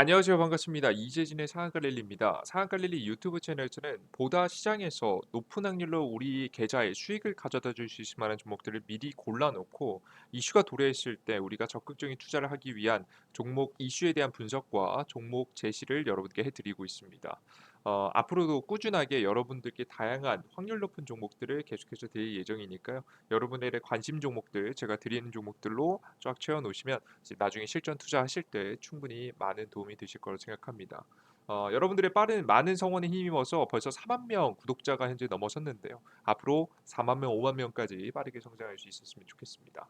안녕하세요. 반갑습니다. 이재진의 상한가릴리입니다. 상한가릴리 유튜브 채널에서는 보다 시장에서 높은 확률로 우리 계좌에 수익을 가져다 줄 수 있을 만한 종목들을 미리 골라놓고 이슈가 도래했을 때 우리가 적극적인 투자를 하기 위한 종목 이슈에 대한 분석과 종목 제시를 여러분께 해드리고 있습니다. 앞으로도 꾸준하게 여러분들께 다양한 확률 높은 종목들을 계속해서 드릴 예정이니까요. 여러분의 관심 종목들, 제가 드리는 종목들로 쫙 채워놓으시면 이제 나중에 실전 투자하실 때 충분히 많은 도움이 되실 거라고 생각합니다. 여러분들의 빠른 많은 성원에 힘입어서 벌써 4만 명 구독자가 현재 넘어섰는데요. 앞으로 4만 명, 5만 명까지 빠르게 성장할 수 있었으면 좋겠습니다.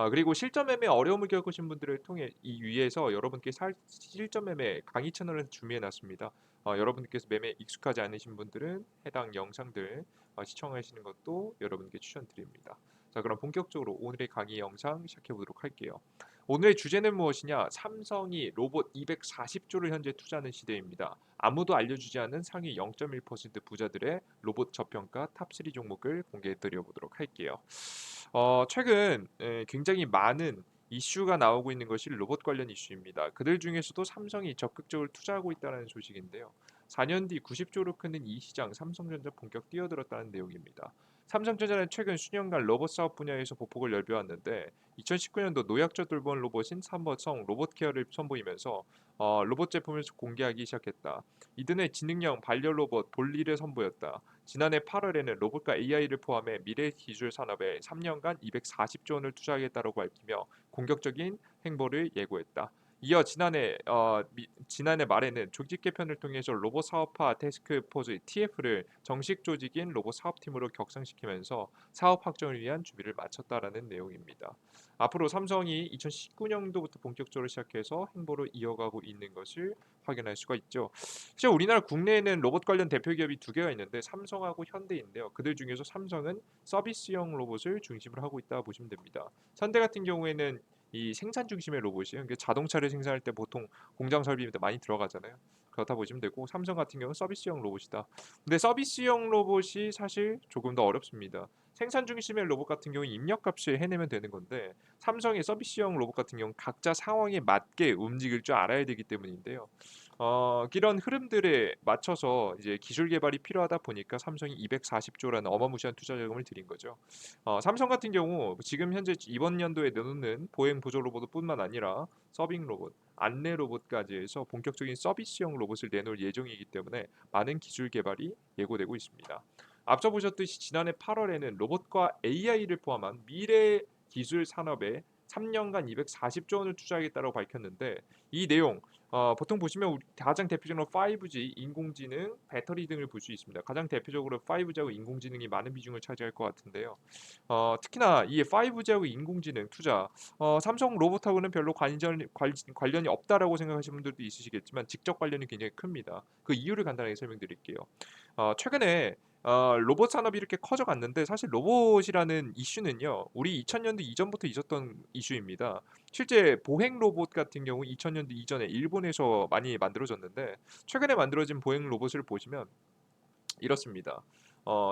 그리고 실전 매매 어려움을 겪으신 분들을 통해 이 위해서 여러분께 실전 매매 강의 채널을 준비해 놨습니다. 여러분께서 매매 익숙하지 않으신 분들은 해당 영상들 시청하시는 것도 여러분께 추천드립니다. 자, 그럼 본격적으로 오늘의 강의 영상 시작해 보도록 할게요. 오늘의 주제는 무엇이냐? 삼성이 로봇 240조를 현재 투자하는 시대입니다. 아무도 알려주지 않은 상위 0.1% 부자들의 로봇 저평가 탑3 종목을 공개해 드려 보도록 할게요. 최근 굉장히 많은 이슈가 나오고 있는 것이 로봇 관련 이슈입니다. 그들 중에서도 삼성이 적극적으로 투자하고 있다는 소식인데요. 4년 뒤 90조로 크는 이 시장 삼성전자 본격 뛰어들었다는 내용입니다. 삼성전자는 최근 수년간 로봇 사업 분야에서 보폭을 열벼왔는데 2019년도 노약자 돌봄 로봇인 삼버성 로봇케어를 선보이면서 로봇 제품을 공개하기 시작했다. 이듬해 지능형 반려 로봇 볼리를 선보였다. 지난해 8월에는 로봇과 AI를 포함해 미래 기술 산업에 3년간 240조 원을 투자하겠다고 밝히며 공격적인 행보를 예고했다. 이어 지난해 말에는 조직 개편을 통해서 로봇 사업화 태스크포즈 TF를 정식 조직인 로봇 사업팀으로 격상시키면서 사업 확정을 위한 준비를 마쳤다라는 내용입니다. 앞으로 삼성이 2019년도부터 본격적으로 시작해서 행보를 이어가고 있는 것을 확인할 수가 있죠. 실제 우리나라 국내에는 로봇 관련 대표 기업이 두 개가 있는데 삼성하고 현대인데요. 그들 중에서 삼성은 서비스형 로봇을 중심으로 하고 있다 보시면 됩니다. 현대 같은 경우에는 이 생산 중심의 로봇이에요. 그러니까 자동차를 생산할 때 보통 공장 설비 많이 들어가잖아요. 그렇다 보시면 되고 삼성 같은 경우는 서비스형 로봇이다. 근데 서비스형 로봇이 사실 조금 더 어렵습니다. 생산 중심의 로봇 같은 경우 입력값을 해내면 되는 건데 삼성의 서비스형 로봇 같은 경우 각자 상황에 맞게 움직일 줄 알아야 되기 때문인데요. 이런 흐름들에 맞춰서 이제 기술 개발이 필요하다 보니까 삼성이 240조라는 어마무시한 투자 자금을 들인 거죠. 삼성 같은 경우 지금 현재 이번 연도에 내놓는 보행 보조 로봇뿐만 아니라 서빙 로봇, 안내 로봇까지 해서 본격적인 서비스형 로봇을 내놓을 예정이기 때문에 많은 기술 개발이 예고되고 있습니다. 앞서 보셨듯이 지난해 8월에는 로봇과 AI를 포함한 미래 기술 산업에 3년간 240조 원을 투자하겠다고 밝혔는데 이 내용 보통 보시면 가장 대표적으로 5G, 인공지능, 배터리 등을 볼 수 있습니다. 가장 대표적으로 5G하고 인공지능이 많은 비중을 차지할 것 같은데요. 특히나 이 5G하고 인공지능 투자, 삼성 로봇하고는 별로 관련이 없다라고 생각하시는 분들도 있으시겠지만 직접 관련이 굉장히 큽니다. 그 이유를 간단하게 설명드릴게요. 최근에 로봇 산업이 이렇게 커져갔는데 사실 로봇이라는 이슈는요. 우리 2000년도 이전부터 있었던 이슈입니다. 실제 보행 로봇 같은 경우 2000년도 이전에 일본에서 많이 만들어졌는데 최근에 만들어진 보행 로봇을 보시면 이렇습니다.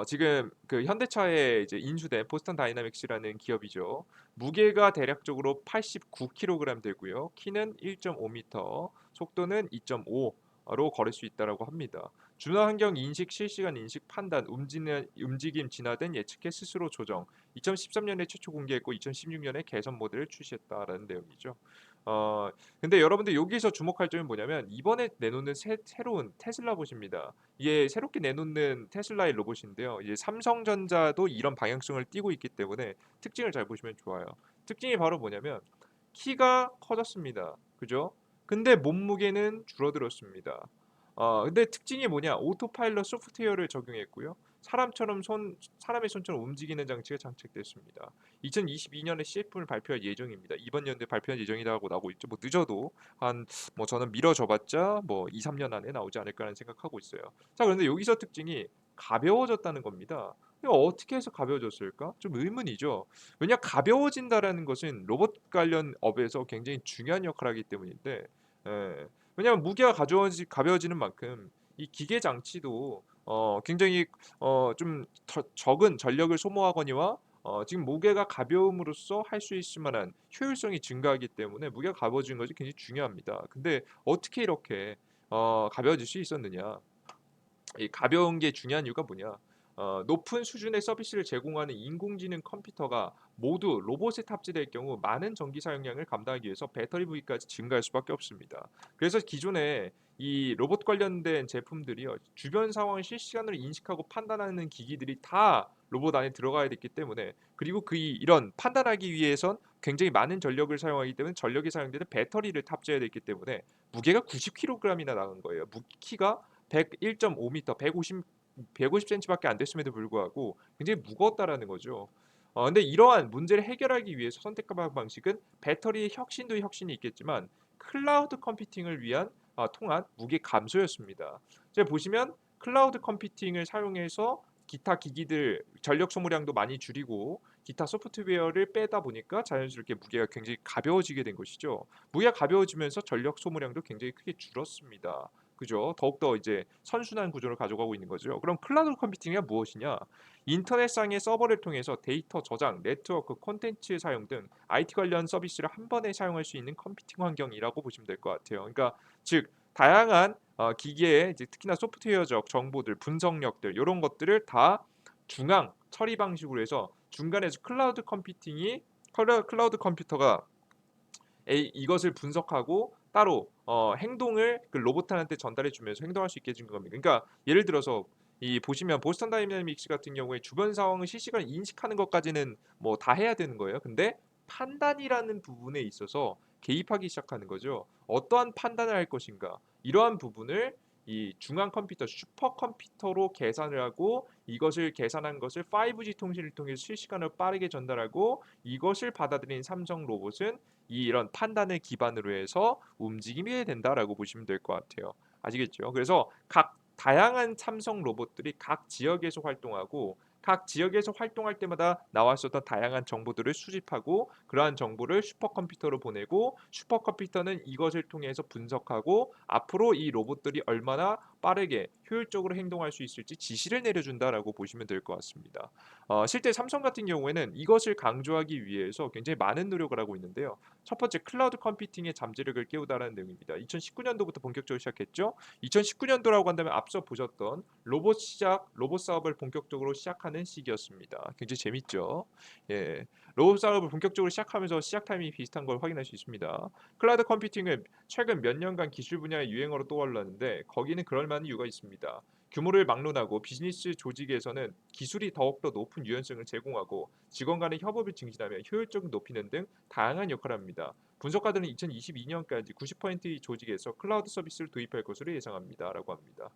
지금 그 현대차에 이제 인수된 보스턴 다이나믹스라는 기업이죠. 무게가 대략적으로 89kg 되고요. 키는 1.5m, 속도는 2.5로 걸을 수 있다라고 합니다. 준하 환경 인식, 실시간 인식, 판단, 움직임 진화된 예측해 스스로 조정. 2013년에 최초 공개했고 2016년에 개선 모델을 출시했다라는 내용이죠. 어, 근데 여러분들 여기서 주목할 점은 뭐냐면 이번에 내놓는 새로운 테슬라 보십니다. 이게 새롭게 내놓는 테슬라의 로봇인데요. 이제 삼성전자도 이런 방향성을 띠고 있기 때문에 특징을 잘 보시면 좋아요. 특징이 바로 뭐냐면 키가 커졌습니다. 그죠? 근데 몸무게는 줄어들었습니다. 근데 특징이 뭐냐? 오토파일럿 소프트웨어를 적용했고요. 사람의 손처럼 움직이는 장치가 장착됐습니다. 2022년에 CF를 발표할 예정입니다. 이번 연도에 발표할 예정이라고 나오고 있죠. 뭐 늦어도 한 뭐 저는 미뤄져봤자 뭐 2, 3년 안에 나오지 않을까라는 생각하고 있어요. 자, 그런데 여기서 특징이 가벼워졌다는 겁니다. 이거 어떻게 해서 가벼워졌을까? 좀 의문이죠. 왜냐 가벼워진다라는 것은 로봇 관련 업에서 굉장히 중요한 역할을 하기 때문인데, 예. 왜냐하면 무게가 가벼워지는 만큼 이 기계 장치도 굉장히 좀 적은 전력을 소모하거니와 지금 무게가 가벼움으로써 할 수 있을 만한 효율성이 증가하기 때문에 무게가 가벼워지는 것이 굉장히 중요합니다. 근데 어떻게 이렇게 가벼워질 수 있었느냐? 이 가벼운 게 중요한 이유가 뭐냐? 높은 수준의 서비스를 제공하는 인공지능 컴퓨터가 모두 로봇에 탑재될 경우 많은 전기 사용량을 감당하기 위해서 배터리 부위까지 증가할 수밖에 없습니다. 그래서 기존에 이 로봇 관련된 제품들이요, 주변 상황을 실시간으로 인식하고 판단하는 기기들이 다 로봇 안에 들어가야 됐기 때문에, 그리고 이런 판단하기 위해선 굉장히 많은 전력을 사용하기 때문에 전력이 사용되는 배터리를 탑재해야 됐기 때문에 무게가 90kg이나 나간 거예요. 키가 101.5m, 150cm밖에 안 됐음에도 불구하고 굉장히 무거웠다라는 거죠. 근데 이러한 문제를 해결하기 위해서 선택한 방식은 배터리의 혁신도 혁신이 있겠지만 클라우드 컴퓨팅을 위한 통한 무게 감소였습니다. 제가 보시면 클라우드 컴퓨팅을 사용해서 기타 기기들 전력 소모량도 많이 줄이고 기타 소프트웨어를 빼다 보니까 자연스럽게 무게가 굉장히 가벼워지게 된 것이죠. 무게가 가벼워지면서 전력 소모량도 굉장히 크게 줄었습니다. 그죠? 더욱더 이제 선순환 구조를 가져가고 있는 거죠. 그럼 클라우드 컴퓨팅이 무엇이냐? 인터넷상의 서버를 통해서 데이터 저장, 네트워크, 콘텐츠 사용 등 IT 관련 서비스를 한 번에 사용할 수 있는 컴퓨팅 환경이라고 보시면 될 것 같아요. 그러니까 즉 다양한 기기의 이제 특히나 소프트웨어적 정보들, 분석력들 이런 것들을 다 중앙 처리 방식으로 해서 중간에서 클라우드 컴퓨터가 이것을 분석하고 따로 행동을 그 로봇한테 전달해 주면서 행동할 수 있게 해준 겁니다. 그러니까 예를 들어서 이 보시면 보스턴 다이내믹스 같은 경우에 주변 상황을 실시간 인식하는 것까지는 뭐 다 해야 되는 거예요. 근데 판단이라는 부분에 있어서 개입하기 시작하는 거죠. 어떠한 판단을 할 것인가? 이러한 부분을 이 중앙 컴퓨터 슈퍼 컴퓨터로 계산을 하고 이것을 계산한 것을 5G 통신을 통해 실시간으로 빠르게 전달하고 이것을 받아들인 삼성 로봇은 이런 판단을 기반으로 해서 움직임이 된다라고 보시면 될 것 같아요. 아시겠죠? 그래서 각 다양한 삼성 로봇들이 각 지역에서 활동하고 각 지역에서 활동할 때마다 나왔었던 다양한 정보들을 수집하고 그러한 정보를 슈퍼컴퓨터로 보내고 슈퍼컴퓨터는 이것을 통해서 분석하고 앞으로 이 로봇들이 얼마나 빠르게 효율적으로 행동할 수 있을지 지시를 내려준다라고 보시면 될 것 같습니다. 실제 삼성 같은 경우에는 이것을 강조하기 위해서 굉장히 많은 노력을 하고 있는데요. 첫 번째 클라우드 컴퓨팅의 잠재력을 깨우다라는 내용입니다. 2019년도부터 본격적으로 시작했죠. 2019년도라고 한다면 앞서 보셨던 로봇 사업을 본격적으로 시작하는 시기였습니다. 굉장히 재밌죠. 예, 로봇 사업을 본격적으로 시작하면서 시작 타이밍이 비슷한 걸 확인할 수 있습니다. 클라우드 컴퓨팅은 최근 몇 년간 기술 분야의 유행어로 떠올랐는데 거기는 그럴 만한 이유가 있습니다. 규모를 막론하고 비즈니스 조직에서는 기술이 더욱더 높은 유연성을 제공하고 직원 간의 협업을 증진하며 효율적을 높이는 등 다양한 역할을 합니다. 분석가들은 2022년까지 90%의 조직에서 클라우드 서비스를 도입할 것으로 예상합니다라고 합니다.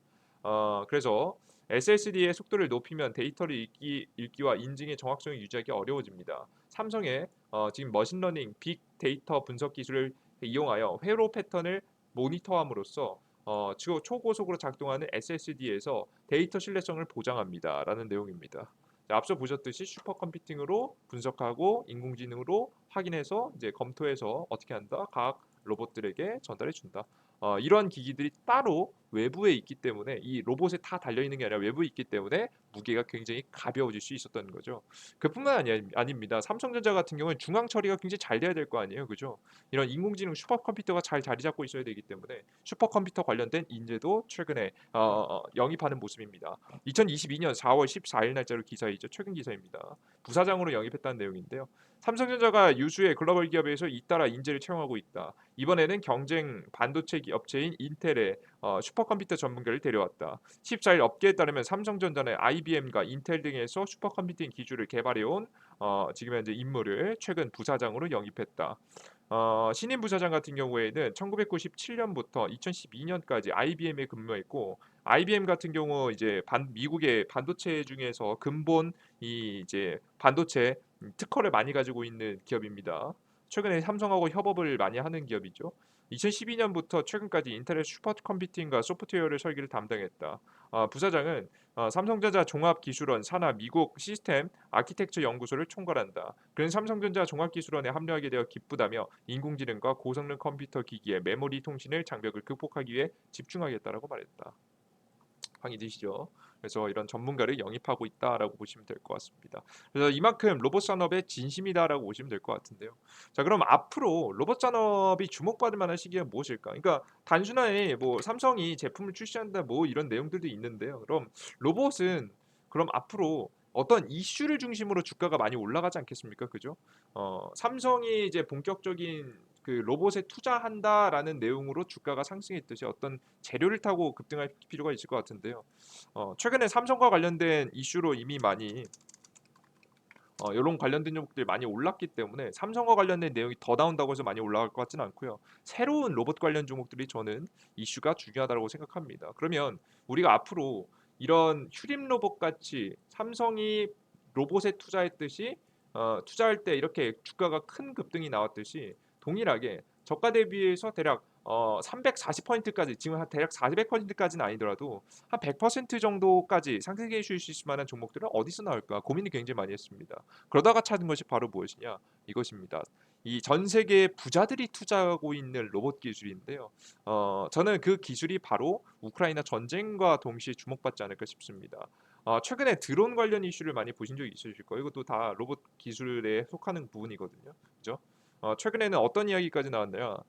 그래서 SSD의 속도를 높이면 데이터를 읽기와 인증의 정확성을 유지하기 어려워집니다. 삼성의 지금 머신러닝, 빅데이터 분석 기술을 이용하여 회로 패턴을 모니터함으로써 초고속으로 작동하는 SSD에서 데이터 신뢰성을 보장합니다라는 내용입니다. 자, 앞서 보셨듯이 슈퍼컴퓨팅으로 분석하고 인공지능으로 확인해서 이제 검토해서 어떻게 한다? 각 로봇들에게 전달해 준다. 이러한 기기들이 따로 외부에 있기 때문에 이 로봇에 다 달려 있는 게 아니라 외부에 있기 때문에 무게가 굉장히 가벼워질 수 있었던 거죠. 그뿐만 아닙니다. 삼성전자 같은 경우는 중앙 처리가 굉장히 잘 돼야 될 거 아니에요, 그죠? 이런 인공지능 슈퍼컴퓨터가 잘 자리 잡고 있어야 되기 때문에 슈퍼컴퓨터 관련된 인재도 최근에 영입하는 모습입니다. 2022년 4월 14일 날짜로 기사이죠. 최근 기사입니다. 부사장으로 영입했다는 내용인데요. 삼성전자가 유수의 글로벌 기업에서 잇따라 인재를 채용하고 있다. 이번에는 경쟁 반도체 업체인 인텔의 슈퍼컴퓨터 전문가를 데려왔다. 14일 업계에 따르면 삼성전자는 IBM과 인텔 등에서 슈퍼컴퓨팅 기술을 개발해온 지금 현재 인물을 최근 부사장으로 영입했다. 신임 부사장 같은 경우에는 1997년부터 2012년까지 IBM에 근무했고 IBM 같은 경우 이제 미국의 반도체 중에서 근본 이 이제 반도체 특허를 많이 가지고 있는 기업입니다. 최근에 삼성하고 협업을 많이 하는 기업이죠. 2012년부터 최근까지 인텔의 슈퍼컴퓨팅과 소프트웨어를 설계를 담당했다. 부사장은 삼성전자 종합기술원 산하 미국 시스템 아키텍처 연구소를 총괄한다. 그는 삼성전자 종합기술원에 합류하게 되어 기쁘다며 인공지능과 고성능 컴퓨터 기기의 메모리 통신을 장벽을 극복하기 위해 집중하겠다라고 말했다. 방이 드시죠. 그래서 이런 전문가를 영입하고 있다라고 보시면 될 것 같습니다. 그래서 이만큼 로봇 산업의 진심이다라고 보시면 될 것 같은데요. 자, 그럼 앞으로 로봇 산업이 주목받을 만한 시기가 무엇일까? 그러니까 단순하게 뭐 삼성이 제품을 출시한다 뭐 이런 내용들도 있는데요. 그럼 로봇은 그럼 앞으로 어떤 이슈를 중심으로 주가가 많이 올라가지 않겠습니까? 그죠? 삼성이 이제 본격적인 그 로봇에 투자한다라는 내용으로 주가가 상승했듯이 어떤 재료를 타고 급등할 필요가 있을 것 같은데요. 최근에 삼성과 관련된 이슈로 이미 많이 이런 관련된 종목들이 많이 올랐기 때문에 삼성과 관련된 내용이 더 나온다고 해서 많이 올라갈 것 같지는 않고요. 새로운 로봇 관련 종목들이 저는 이슈가 중요하다고 생각합니다. 그러면 우리가 앞으로 이런 휴림 로봇 같이 삼성이 로봇에 투자했듯이 투자할 때 이렇게 주가가 큰 급등이 나왔듯이 동일하게 저가 대비해서 대략 340포인트까지 지금 한 대략 400포인트까지는 아니더라도 한 100% 정도까지 상승해 줄 수 있을 만한 종목들은 어디서 나올까 고민이 굉장히 많이 했습니다. 그러다가 찾은 것이 바로 무엇이냐 이것입니다. 이 전 세계 부자들이 투자하고 있는 로봇 기술인데요. 저는 그 기술이 바로 우크라이나 전쟁과 동시에 주목받지 않을까 싶습니다. 최근에 드론 관련 이슈를 많이 보신 적이 있으실 거예요. 이것도 다 로봇 기술에 속하는 부분이거든요. 그죠? 최근에는 어떤 이야기까지 나왔나요?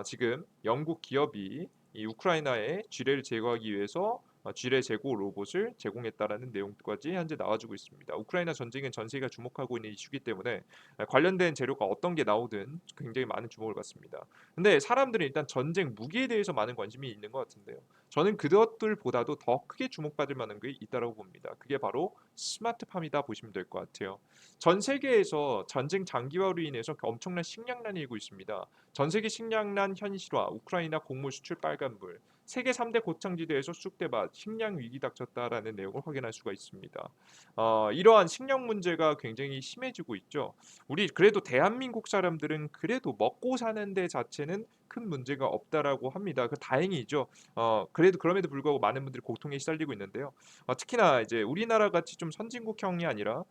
지금 영국 기업이 이 우크라이나의 지뢰를 제거하기 위해서 지뢰 제거 로봇을 제공했다라는 내용까지 현재 나와주고 있습니다. 우크라이나 전쟁은 전 세계가 주목하고 있는 이슈이기 때문에 관련된 재료가 어떤 게 나오든 굉장히 많은 주목을 받습니다. 근데 사람들은 일단 전쟁 무기에 대해서 많은 관심이 있는 것 같은데요. 저는 그것들보다도 더 크게 주목받을 만한 게 있다고 봅니다. 그게 바로 스마트팜이다 보시면 될 것 같아요. 전 세계에서 전쟁 장기화로 인해서 엄청난 식량난이 일고 있습니다. 전 세계 식량난 현실화, 우크라이나 곡물 수출 빨간불, 세계 3대 고창지대에서 쑥대밭, 식량 위기 닥쳤다라는 내용을 확인할 수가 있습니다. 이러한 식량 문제가 굉장히 심해지고 있죠. 우리 그래도 대한민국 사람들은 그래도 먹고 사는 데 자체는 큰 문제가 없다라고 합니다. 그 다행이죠. 그래도 그럼에도 불구하고 많은 분들이 고통에 시달리고 있는데요. 특히나 이제 우리나라 같이 좀 선진국형이 아니라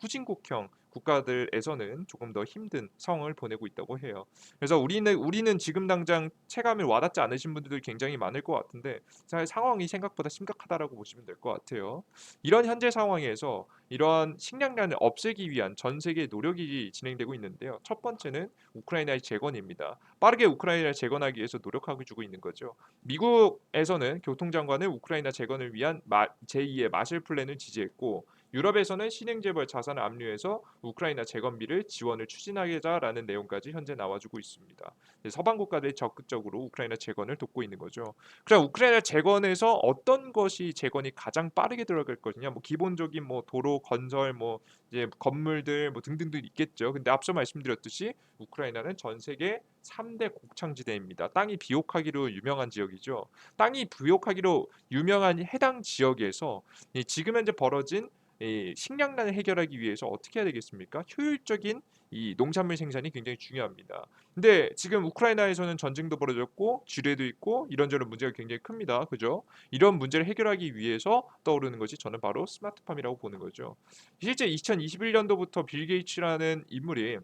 후진국형 국가들에서는 조금 더 힘든 상황을 보내고 있다고 해요. 그래서 우리는 지금 당장 체감이 와닿지 않으신 분들도 굉장히 많을 것 같은데 상황이 생각보다 심각하다라고 보시면 될 것 같아요. 이런 현재 상황에서 이러한 식량난을 없애기 위한 전 세계 노력이 진행되고 있는데요. 첫 번째는 우크라이나의 재건입니다. 빠르게 우크라이나를 재건하기 위해서 노력하고 주고 있는 거죠. 미국에서는 교통장관은 우크라이나 재건을 위한 제2의 마실 플랜을 지지했고 유럽에서는 신행재벌 자산을 압류해서 우크라이나 재건비를 지원을 추진하자라는 내용까지 현재 나와주고 있습니다. 서방 국가들이 적극적으로 우크라이나 재건을 돕고 있는 거죠. 그럼 우크라이나 재건에서 어떤 것이 재건이 가장 빠르게 들어갈 것이냐? 뭐 기본적인 뭐 도로 건설, 뭐 이제 건물들 뭐 등등도 있겠죠. 근데 앞서 말씀드렸듯이 우크라이나는 전 세계 3대 곡창지대입니다. 땅이 비옥하기로 유명한 지역이죠. 땅이 비옥하기로 유명한 해당 지역에서 지금 현재 벌어진 이 식량난을 해결하기 위해서 어떻게 해야 되겠습니까? 효율적인 이 농산물 생산이 굉장히 중요합니다. 근데 지금 우크라이나에서는 전쟁도 벌어졌고 지뢰도 있고 이런저런 문제가 굉장히 큽니다. 그죠? 이런 문제를 해결하기 위해서 떠오르는 것이 저는 바로 스마트팜이라고 보는 거죠. 실제 2021년도부터 빌 게이츠라는 인물이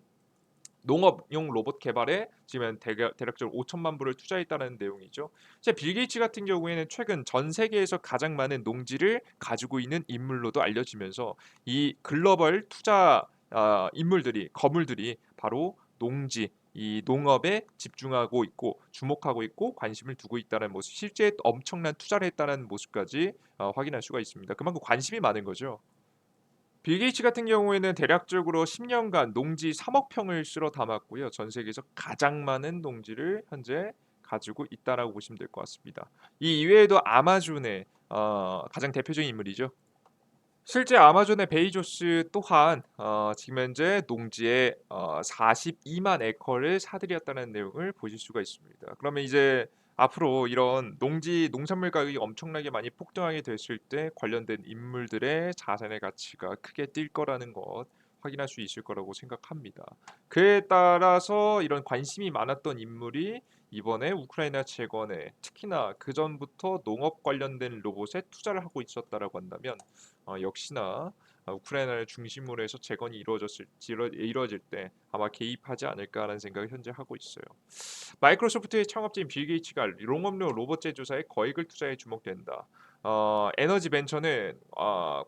농업용 로봇 개발에 지금 대략적으로 5천만 불을 투자했다는 내용이죠. 실제 빌 게이츠 같은 경우에는 최근 전 세계에서 가장 많은 농지를 가지고 있는 인물로도 알려지면서 이 글로벌 투자 인물들이 거물들이 바로 농지 이 농업에 집중하고 있고 주목하고 있고 관심을 두고 있다는 모습, 실제 엄청난 투자를 했다는 모습까지 확인할 수가 있습니다. 그만큼 관심이 많은 거죠. 빌 게이츠 같은 경우에는 대략적으로 10년간 농지 3억 평을 쓸어 담았고요. 전 세계에서 가장 많은 농지를 현재 가지고 있다라고 보시면 될 것 같습니다. 이 이외에도 아마존의 가장 대표적인 인물이죠. 실제 아마존의 베이조스 또한 지금 현재 농지의 42만 에커를 사들였다는 내용을 보실 수가 있습니다. 그러면 이제 앞으로 이런 농지 농산물 가격이 엄청나게 많이 폭등하게 됐을 때 관련된 인물들의 자산의 가치가 크게 뛸 거라는 것 확인할 수 있을 거라고 생각합니다. 그에 따라서 이런 관심이 많았던 인물이 이번에 우크라이나 재건에 특히나 그 전부터 농업 관련된 로봇에 투자를 하고 있었다라고 한다면 역시나 우크라이나를 중심으로 해서 재건이 이루어질 때 아마 개입하지 않을까라는 생각을 현재 하고 있어요. 마이크로소프트의 창업자인 빌 게이츠가 농업용 로봇 제조사에 거액을 투자해 주목된다. 에너지 벤처는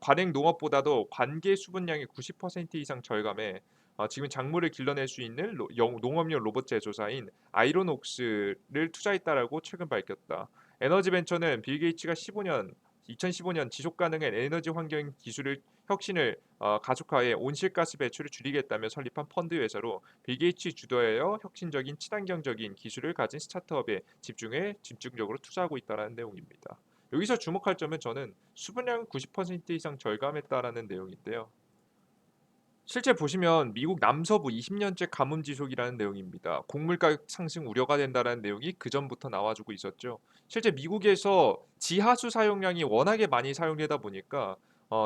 관행 농업보다도 관계 수분량의 90% 이상 절감해 지금 작물을 길러낼 수 있는 농업용 로봇 제조사인 아이론옥스를 투자했다라고 최근 밝혔다. 에너지 벤처는 빌 게이츠가 2015년 지속 가능한 에너지 환경 기술을 혁신을 가속화해 온실가스 배출을 줄이겠다며 설립한 펀드 회사로 빌 게이츠 주도하여 혁신적인 친환경적인 기술을 가진 스타트업에 집중해 집중적으로 투자하고 있다는 내용입니다. 여기서 주목할 점은 저는 수분량 90% 이상 절감했다라는 내용인데요. 실제 보시면 미국 남서부 20년째 가뭄 지속이라는 내용입니다. 곡물 가격 상승 우려가 된다는 내용이 그 전부터 나와주고 있었죠. 실제 미국에서 지하수 사용량이 워낙에 많이 사용되다 보니까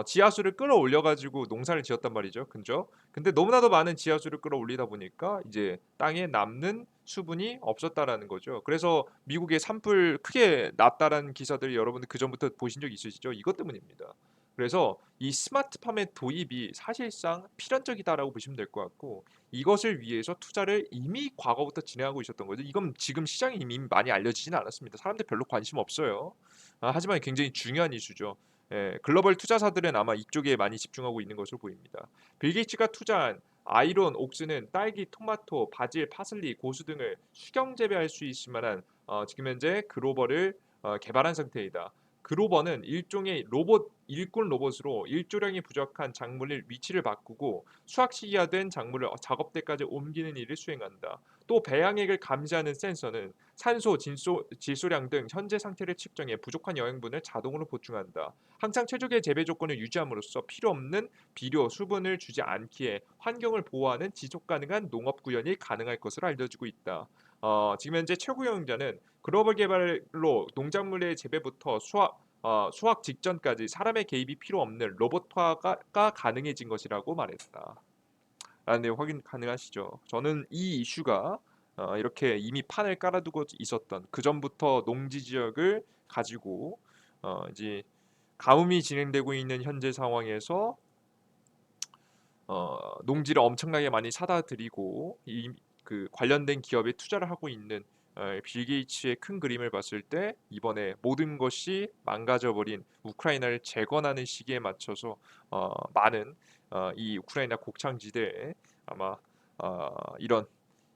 지하수를 끌어올려가지고 농사를 지었단 말이죠. 그죠? 근데 너무나도 많은 지하수를 끌어올리다 보니까 이제 땅에 남는 수분이 없었다라는 거죠. 그래서 미국의 산불 크게 났다라는 기사들 여러분들 그 전부터 보신 적 있으시죠? 이것 때문입니다. 그래서 이 스마트팜의 도입이 사실상 필연적이다라고 보시면 될 것 같고 이것을 위해서 투자를 이미 과거부터 진행하고 있었던 거죠. 이건 지금 시장에 이미 많이 알려지진 않았습니다. 사람들 별로 관심 없어요. 하지만 굉장히 중요한 이슈죠. 예, 글로벌 투자사들은 아마 이쪽에 많이 집중하고 있는 것으로 보입니다. 빌 게이츠가 투자한 아이론 옥스는 딸기, 토마토, 바질, 파슬리, 고수 등을 수경 재배할 수 있을 만한 지금 현재 그로버를 개발한 상태이다. 그로버는 일종의 로봇 일꾼 로봇으로 일조량이 부족한 작물의 위치를 바꾸고 수확 시기가 된 작물을 작업대까지 옮기는 일을 수행한다. 또 배양액을 감지하는 센서는 산소, 질소량 등 현재 상태를 측정해 부족한 영양분을 자동으로 보충한다. 항상 최적의 재배 조건을 유지함으로써 필요 없는 비료, 수분을 주지 않기에 환경을 보호하는 지속 가능한 농업 구현이 가능할 것으로 알려지고 있다. 지금 현재 최고 영양자는 글로벌 개발로 농작물의 재배부터 수확 직전까지 사람의 개입이 필요 없는 로봇화가 가능해진 것이라고 말했다. 라는 내용 확인 가능하시죠? 저는 이 이슈가 이렇게 이미 판을 깔아두고 있었던 그 전부터 농지 지역을 가지고 이제 가뭄이 진행되고 있는 현재 상황에서 농지를 엄청나게 많이 사다 들이고 그 관련된 기업에 투자를 하고 있는 빌 게이츠의 큰 그림을 봤을 때 이번에 모든 것이 망가져 버린 우크라이나를 재건하는 시기에 맞춰서 많은 이 우크라이나 곡창지대에 아마 이런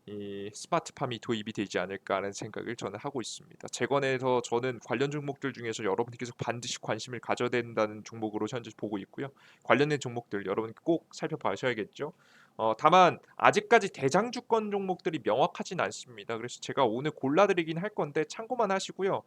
이 스마트팜이 도입이 되지 않을까라는 생각을 저는 하고 있습니다. 재건에서 저는 관련 종목들 중에서 여러분들께서 반드시 관심을 가져야 된다는 종목으로 현재 보고 있고요. 관련된 종목들 여러분 꼭 살펴봐셔야겠죠. 다만 아직까지 대장주권 종목들이 명확하진 않습니다. 그래서 제가 오늘 골라드리긴 할 건데 참고만 하시고요.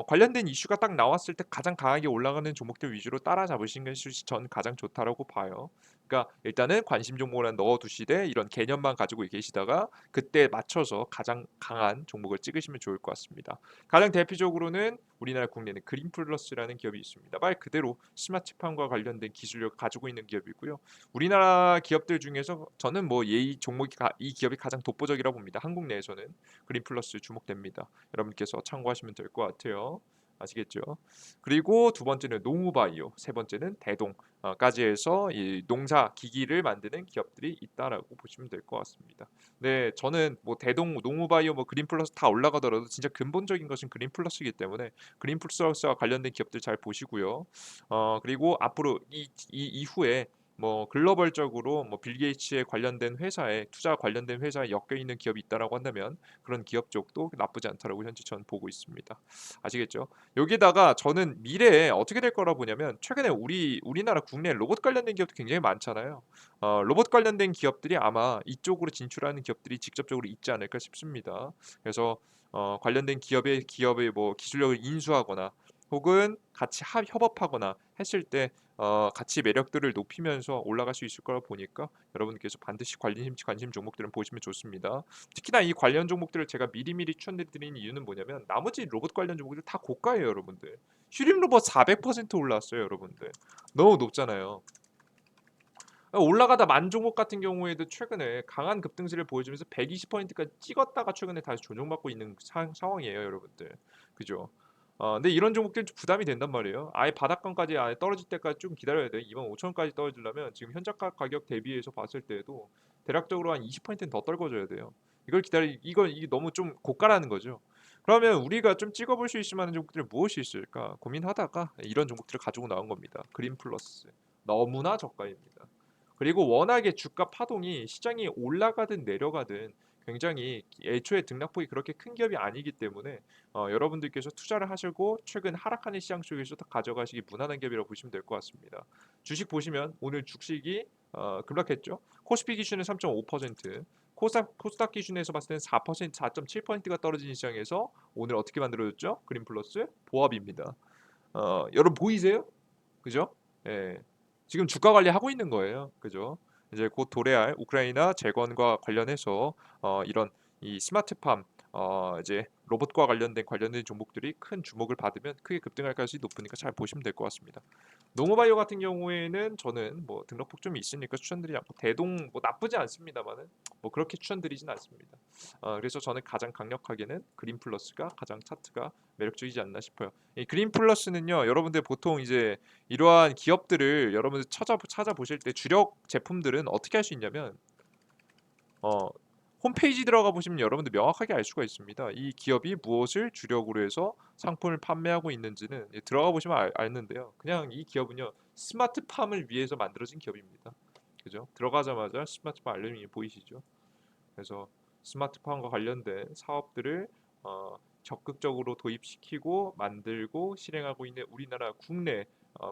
관련된 이슈가 딱 나왔을 때 가장 강하게 올라가는 종목들 위주로 따라잡으시는 것이 전 가장 좋다라고 봐요. 그러니까 일단은 관심 종목을 넣어두시되 이런 개념만 가지고 계시다가 그때 맞춰서 가장 강한 종목을 찍으시면 좋을 것 같습니다. 가장 대표적으로는 우리나라 국내는 그린플러스라는 기업이 있습니다. 말 그대로 스마트팜과 관련된 기술력을 가지고 있는 기업이고요. 우리나라 기업들 중에서 저는 뭐 이 종목이 이 기업이 가장 독보적이라고 봅니다. 한국 내에서는 그린플러스 주목됩니다. 여러분께서 참고하시면 될 것 같아요. 아시겠죠? 그리고 두 번째는 농우바이오, 세 번째는 대동까지 해서 이 농사 기기를 만드는 기업들이 있다라고 보시면 될 것 같습니다. 네, 저는 뭐 대동, 농우바이오, 뭐 그린플러스 다 올라가더라도 진짜 근본적인 것은 그린플러스이기 때문에 그린플러스와 관련된 기업들 잘 보시고요. 그리고 앞으로 이 이후에 뭐 글로벌적으로 뭐 빌 게이츠에 관련된 회사에 투자 관련된 회사에 엮여 있는 기업이 있다라고 한다면 그런 기업 쪽도 나쁘지 않다라고 현재 저는 보고 있습니다. 아시겠죠? 여기다가 저는 미래에 어떻게 될 거라 보냐면 최근에 우리나라 국내 로봇 관련된 기업도 굉장히 많잖아요. 로봇 관련된 기업들이 아마 이쪽으로 진출하는 기업들이 직접적으로 있지 않을까 싶습니다. 그래서 관련된 기업의 뭐 기술력을 인수하거나 혹은 같이 협업하거나 했을 때 같이 매력들을 높이면서 올라갈 수 있을 거라 보니까 여러분께서 반드시 관심 종목들은 보시면 좋습니다. 특히나 이 관련 종목들을 제가 미리미리 추천드리는 이유는 뭐냐면 나머지 로봇 관련 종목들 다 고가예요, 여러분들. 휴림 로봇 400% 올랐어요, 여러분들. 너무 높잖아요. 올라가다 만종목 같은 경우에도 최근에 강한 급등세를 보여주면서 120포인트까지 찍었다가 최근에 다시 조정받고 있는 상황이에요, 여러분들. 그죠? 근데 이런 종목들은 좀 부담이 된단 말이에요. 아예 바닥권까지 아예 떨어질 때까지 좀 기다려야 돼. 25,000원까지 떨어지려면 지금 현저가 가격 대비해서 봤을 때도 대략적으로 한 20%는 더 떨궈줘야 돼요. 이게 너무 좀 고가라는 거죠. 그러면 우리가 좀 찍어볼 수 있을 만한 종목들이 무엇이 있을까 고민하다가 이런 종목들을 가지고 나온 겁니다. 그린플러스 너무나 저가입니다. 그리고 워낙에 주가 파동이 시장이 올라가든 내려가든 굉장히 애초에 등락폭이 그렇게 큰 기업이 아니기 때문에 여러분들께서 투자를 하시고 최근 하락하는 시장 속에서 다 가져가시기 무난한 기업이라고 보시면 될 것 같습니다. 주식 보시면 오늘 주식이 급락했죠. 코스피 기준은 3.5%, 코스닥 기준에서 봤을 때는 4%, 4.7%가 떨어진 시장에서 오늘 어떻게 만들어졌죠? 그린플러스 보합입니다. 여러분 보이세요? 그죠? 예. 지금 주가 관리하고 있는 거예요. 그죠? 이제 곧 도래할 우크라이나 재건과 관련해서 이런 이 스마트팜 이제 로봇과 관련된 종목들이 큰 주목을 받으면 크게 급등할 가능성이 높으니까 잘 보시면 될 것 같습니다. 농어바이오 같은 경우에는 저는 뭐 등락폭 좀 있으니까 추천드리지 않고 대동 뭐 나쁘지 않습니다만은 뭐 그렇게 추천드리진 않습니다. 그래서 저는 가장 강력하게는 그린 플러스가 가장 차트가 매력적이지 않나 싶어요. 이 그린 플러스는요, 여러분들 보통 이제 이러한 기업들을 여러분들 찾아보실 때 주력 제품들은 어떻게 할 수 있냐면 어, 홈페이지 들어가 보시면 여러분들 명확하게 알 수가 있습니다. 이 기업이 무엇을 주력으로 해서 상품을 판매하고 있는지는 들어가 보시면 알는데요. 그냥 이 기업은요 스마트팜을 위해서 만들어진 기업입니다. 그죠? 들어가자마자 스마트팜 알림이 보이시죠? 그래서 스마트팜과 관련된 사업들을 적극적으로 도입시키고 만들고 실행하고 있는 우리나라 국내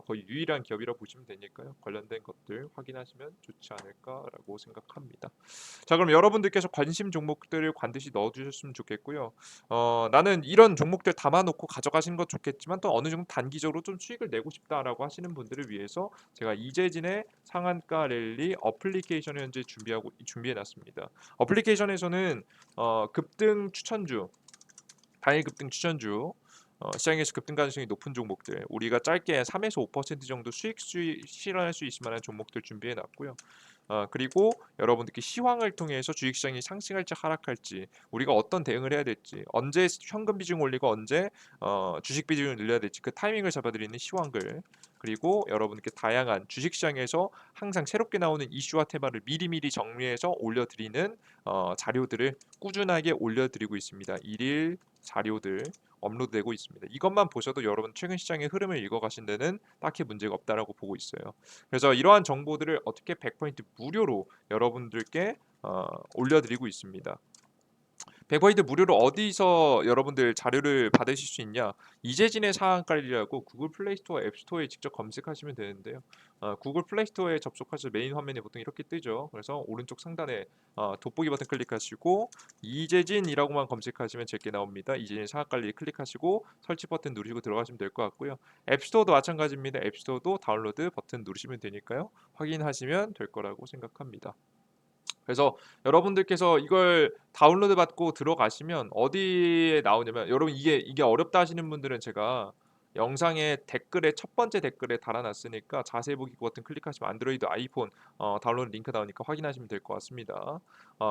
거의 유일한 기업이라고 보시면 되니까요. 관련된 것들 확인하시면 좋지 않을까라고 생각합니다. 자, 그럼 여러분들께서 관심 종목들을 반드시 넣어주셨으면 좋겠고요. 나는 이런 종목들 담아놓고 가져가시는 것 좋겠지만 또 어느 정도 단기적으로 좀 수익을 내고 싶다라고 하시는 분들을 위해서 제가 이재진의 상한가 랠리 어플리케이션을 현재 준비해놨습니다. 어플리케이션에서는 급등 추천주, 단일 급등 추천주, 시장에서 급등 가능성이 높은 종목들, 우리가 짧게 3에서 5% 정도 수익 실현할 수 있을 만한 종목들 준비해 놨고요. 그리고 여러분들께 시황을 통해서 주식시장이 상승할지 하락할지 우리가 어떤 대응을 해야 될지 언제 현금 비중 올리고 언제 주식 비중을 늘려야 될지 그 타이밍을 잡아드리는 시황글 그리고 여러분께 다양한 주식시장에서 항상 새롭게 나오는 이슈와 테마를 미리미리 정리해서 올려드리는 자료들을 꾸준하게 올려드리고 있습니다. 일일 자료들 업로드되고 있습니다. 이것만 보셔도 여러분 최근 시장의 흐름을 읽어가신 데는 딱히 문제가 없다라고 보고 있어요. 그래서 이러한 정보들을 어떻게 100% 무료로 여러분들께 올려드리고 있습니다. 100% 무료로 어디서 여러분들 자료를 받으실 수 있냐? 이재진의 상한가이라고 구글 플레이 스토어, 앱 스토어에 직접 검색하시면 되는데요. 구글 플레이 스토어에 접속하셔서 메인 화면에 보통 이렇게 뜨죠. 그래서 오른쪽 상단에 돋보기 버튼 클릭하시고 이재진이라고만 검색하시면 제게 나옵니다. 이재진 상한가를 클릭하시고 설치 버튼 누르시고 들어가시면 될 것 같고요. 앱 스토어도 마찬가지입니다. 앱 스토어도 다운로드 버튼 누르시면 되니까요. 확인하시면 될 거라고 생각합니다. 그래서 여러분들께서 이걸 다운로드 받고 들어가시면 어디에 나오냐면 여러분 이게 어렵다 하시는 분들은 제가 영상의 댓글에 첫 번째 댓글에 달아놨으니까 자세히 보기 버튼 클릭하시면 안드로이드 아이폰 다운로드 링크 나오니까 확인하시면 될 것 같습니다.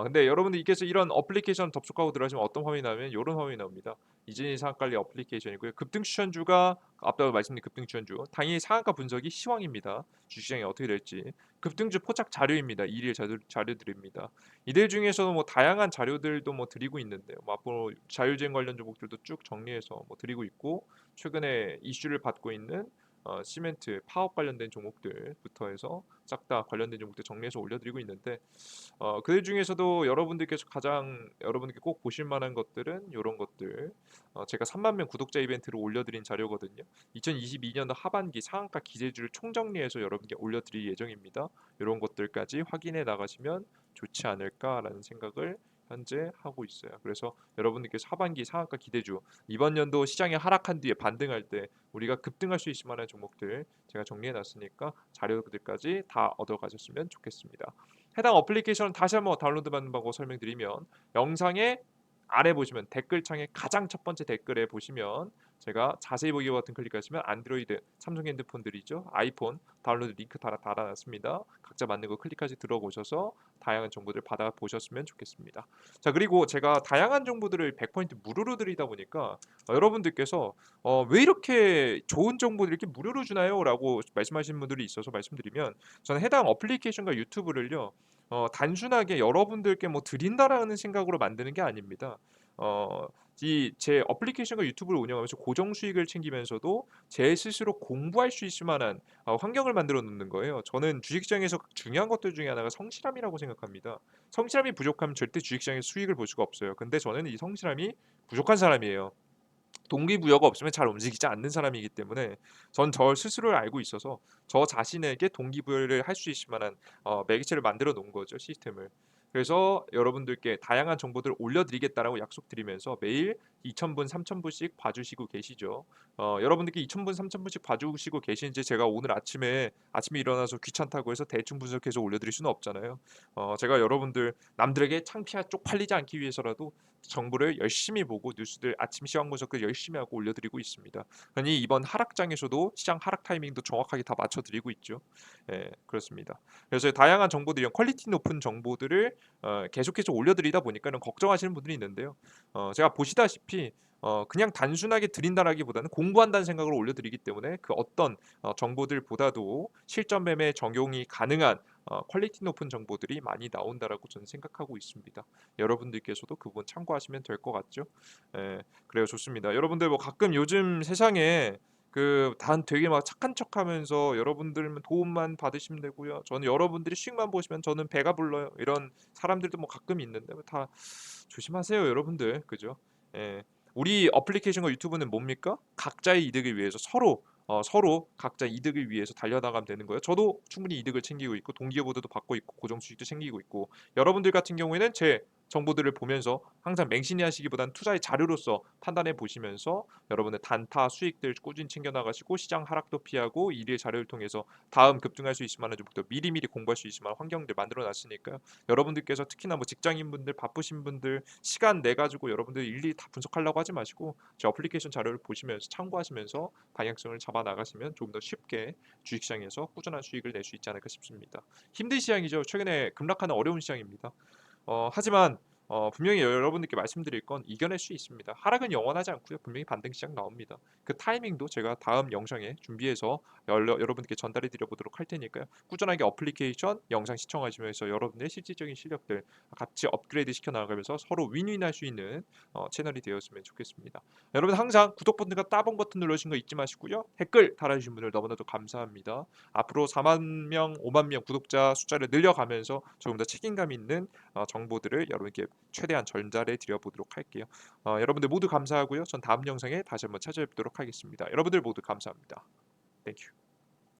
근데 여러분들께서 이런 어플리케이션 접속하고 들어가시면 어떤 화면이 나오면 이런 화면이 나옵니다. 이진이 상한가리 어플리케이션이고요. 급등 추천주가 앞서 말씀드린 급등 추천주 당일 상한가 분석이 시황입니다. 주시장이 어떻게 될지 급등주 포착 자료입니다. 일일 자료들입니다. 이들 중에서도 뭐 다양한 자료들도 뭐 드리고 있는데요. 뭐 앞으로 자율주행 관련 종목들도 쭉 정리해서 뭐 드리고 있고 최근에 이슈를 받고 있는 시멘트, 파업 관련된 종목들부터 해서 싹 다 관련된 종목들 정리해서 올려드리고 있는데 그 중에서도 여러분들께서 가장 여러분들께 꼭 보실 만한 것들은 이런 것들 제가 3만 명 구독자 이벤트를 올려드린 자료거든요. 2022년도 하반기 상한가 기재주를 총정리해서 여러분께 올려드릴 예정입니다. 이런 것들까지 확인해 나가시면 좋지 않을까라는 생각을 현재 하고 있어요. 그래서 여러분들께서 하반기 상한가 기대주 이번 연도 시장이 하락한 뒤에 반등할 때 우리가 급등할 수 있을 만한 종목들 제가 정리해 놨으니까 자료들까지 다 얻어 가셨으면 좋겠습니다. 해당 어플리케이션을 다시 한번 다운로드 받는 방법 설명드리면 영상의 아래 보시면 댓글창에 가장 첫 번째 댓글에 보시면 제가 자세히 보기 버튼 클릭하시면 안드로이드 삼성 핸드폰들이죠 아이폰 다운로드 링크 달아놨습니다. 각자 맞는 거 클릭하시 들어오셔서 다양한 정보들 받아 보셨으면 좋겠습니다. 자 그리고 제가 다양한 정보들을 100% 무료로 드리다 보니까 여러분들께서 왜 이렇게 좋은 정보를 이렇게 무료로 주나요?라고 말씀하시는 분들이 있어서 말씀드리면 저는 해당 어플리케이션과 유튜브를요 단순하게 여러분들께 뭐 드린다라는 생각으로 만드는 게 아닙니다. 이 제 어플리케이션과 유튜브를 운영하면서 고정 수익을 챙기면서도 제 스스로 공부할 수 있을 만한 환경을 만들어 놓는 거예요. 저는 주식시장에서 중요한 것들 중에 하나가 성실함이라고 생각합니다. 성실함이 부족하면 절대 주식시장에서 수익을 볼 수가 없어요. 근데 저는 이 성실함이 부족한 사람이에요. 동기부여가 없으면 잘 움직이지 않는 사람이기 때문에 전 저 스스로를 알고 있어서 저 자신에게 동기부여를 할 수 있을 만한 매개체를 만들어 놓은 거죠, 시스템을. 그래서 여러분들께 다양한 정보들을 올려드리겠다라고 약속드리면서 매일 2,000분, 3,000분씩 봐주시고 계시죠. 여러분들께 2,000분, 3,000분씩 봐주시고 계신지 제가 오늘 아침에 일어나서 귀찮다고 해서 대충 분석해서 올려드릴 수는 없잖아요. 제가 여러분들 남들에게 창피하 쪽팔리지 않기 위해서라도 정보를 열심히 보고 뉴스들 아침 시황 분석을 열심히 하고 올려드리고 있습니다. 아니 이번 하락장에서도 시장 하락 타이밍도 정확하게 다 맞춰드리고 있죠. 예, 그렇습니다. 그래서 다양한 정보들, 이런 퀄리티 높은 정보들을 계속해서 올려드리다 보니까는 걱정하시는 분들이 있는데요. 제가 보시다시피 그냥 단순하게 드린다라기보다는 공부한다는 생각으로 올려드리기 때문에 그 어떤 정보들보다도 실전 매매에 적용이 가능한 퀄리티 높은 정보들이 많이 나온다라고 저는 생각하고 있습니다. 여러분들께서도 그 부분 참고하시면 될 것 같죠? 예, 그래요, 좋습니다. 여러분들 뭐 가끔 요즘 세상에 단 되게 막 착한 척하면서 여러분들만 도움만 받으시면 되고요. 저는 여러분들이 수익만 보시면 저는 배가 불러요. 이런 사람들도 뭐 가끔 있는데 뭐다 조심하세요, 여러분들. 그죠? 예. 우리 어플리케이션과 유튜브는 뭡니까? 각자의 이득을 위해서 서로 각자 이득을 위해서 달려나가면 되는 거예요. 저도 충분히 이득을 챙기고 있고 동기부여도 받고 있고 고정 수익도 챙기고 있고 여러분들 같은 경우에는 제 정보들을 보면서 항상 맹신이 하시기보다는 투자의 자료로서 판단해 보시면서 여러분의 단타 수익들 꾸준히 챙겨 나가시고 시장 하락도 피하고 일일 자료를 통해서 다음 급등할 수 있을 만한 정도 미리미리 공부할 수 있을 만한 환경들 만들어 놨으니까요. 여러분들께서 특히나 뭐 직장인분들 바쁘신 분들 시간 내 가지고 여러분들 일일이 다 분석하려고 하지 마시고 제 어플리케이션 자료를 보시면서 참고하시면서 방향성을 잡아 나가시면 조금 더 쉽게 주식시장에서 꾸준한 수익을 낼 수 있지 않을까 싶습니다. 힘든 시장이죠. 최근에 급락하는 어려운 시장입니다. 하지만 분명히 여러분들께 말씀드릴 건 이겨낼 수 있습니다. 하락은 영원하지 않고요. 분명히 반등 시장 나옵니다. 그 타이밍도 제가 다음 영상에 준비해서 여러분께 전달해 드려 보도록 할 테니까요. 꾸준하게 어플리케이션 영상 시청하시면서 여러분의 실질적인 실력들 같이 업그레이드 시켜 나가면서 서로 윈윈할 수 있는 채널이 되었으면 좋겠습니다. 여러분 항상 구독 버튼과 따봉 버튼 눌러주신 거 잊지 마시고요. 댓글 달아주신 분들 너무나도 감사합니다. 앞으로 4만 명, 5만 명 구독자 숫자를 늘려가면서 조금 더 책임감 있는 정보들을 여러분께 최대한 전달해 드려보도록 할게요. 여러분들 모두 감사하고요. 전 다음 영상에 다시 한번 찾아뵙도록 하겠습니다. 여러분들 모두 감사합니다. 땡큐.